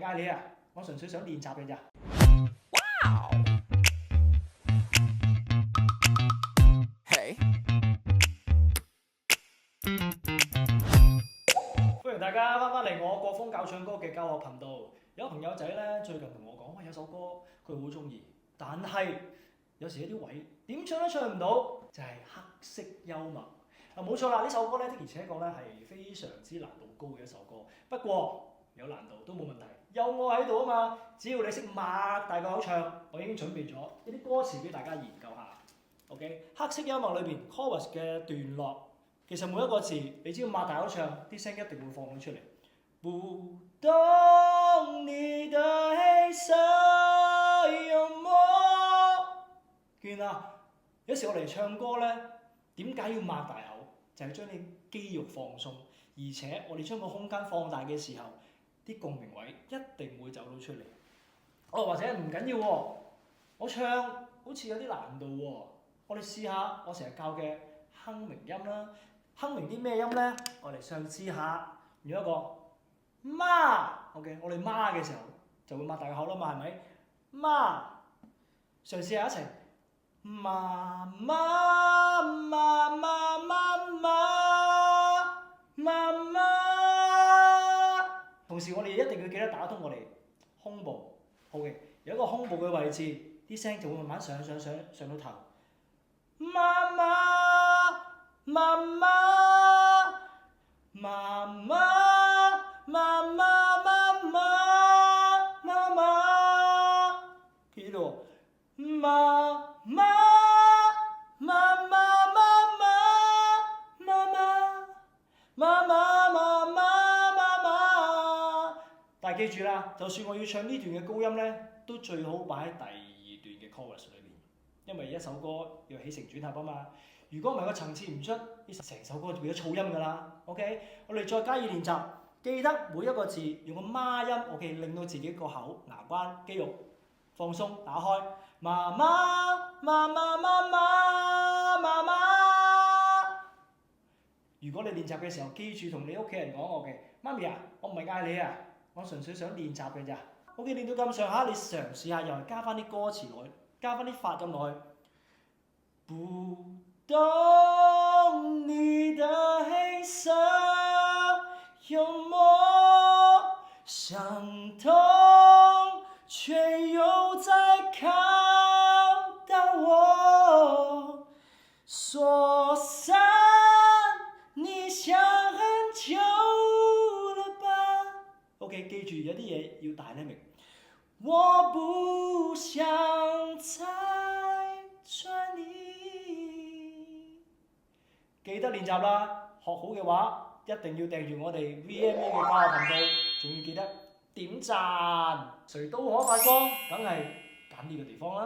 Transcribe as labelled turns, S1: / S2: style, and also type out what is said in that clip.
S1: 嗌你啊，我純粹想練習嘅咋。
S2: Hey，
S1: 歡迎大家翻嚟我國風教唱歌嘅教學頻道。有朋友仔咧最近同我講，喂，有首歌佢好中意，但係有時一啲位點唱都唱唔到，就係黑色幽默。冇錯啦，呢首歌咧的而且確咧係非常之難度高嘅一首歌。不過有難度都冇問題，有我喺度啊嘛。只要你識擘大個口唱，我已經準備咗一啲歌詞俾大家研究下。OK， 黑色幽默裏邊 chorus 嘅段落，其實每一個字你只要擘大口唱，啲聲一定會放到出嚟。不懂你的黑色幽默。見啦，有時我哋唱歌咧，點解要擘大口？就係將你肌肉放鬆，而且我哋將個空間放大嘅時候，啲共鳴位一定會走到出嚟。或者唔緊要喎，我唱好似有啲難度喎，我哋試下我成日教嘅哼鳴音啦。哼鳴啲咩音咧？我哋嘗試下用一個媽 ，OK， 我哋媽嘅時候就會擘大個口啦嘛，係咪？媽，嘗試下一齊。媽媽媽媽媽媽媽媽，同時我哋一定要記得打通我哋胸部，好嘅，有一個胸部嘅位置，啲聲就會慢慢上到頭。媽媽媽媽媽媽媽媽，記住喎，媽媽。但係記住啦，就算我要唱呢段嘅高音咧，都最好擺喺第二段嘅 chorus 裏面，因為一首歌要起承轉合啊嘛。如果唔係個層次唔出，呢成首歌就變咗噪音㗎啦。OK， 我哋再加以練習，記得每一個字用個媽音 ，OK， 令到自己個口牙關肌肉放鬆打開。媽媽媽媽媽媽媽媽。如果你練習嘅時候，記住同你屋企人講，OK， 媽咪啊，我唔係嗌你啊，我純粹想練習嘅咋。OK， 練到咁上下，你嘗試下又係加翻啲歌詞落去，加翻啲發音落去。不懂你的黑色幽默，傷痛卻又在靠到我，說散你想很久了吧。OK， 記住有啲嘢要大咧明。我不想再轉移。記得練習啦，學好嘅話一定要訂住我哋 VMA 嘅教學頻道，仲要記得點讚。誰都可發光，梗係揀呢個地方啦。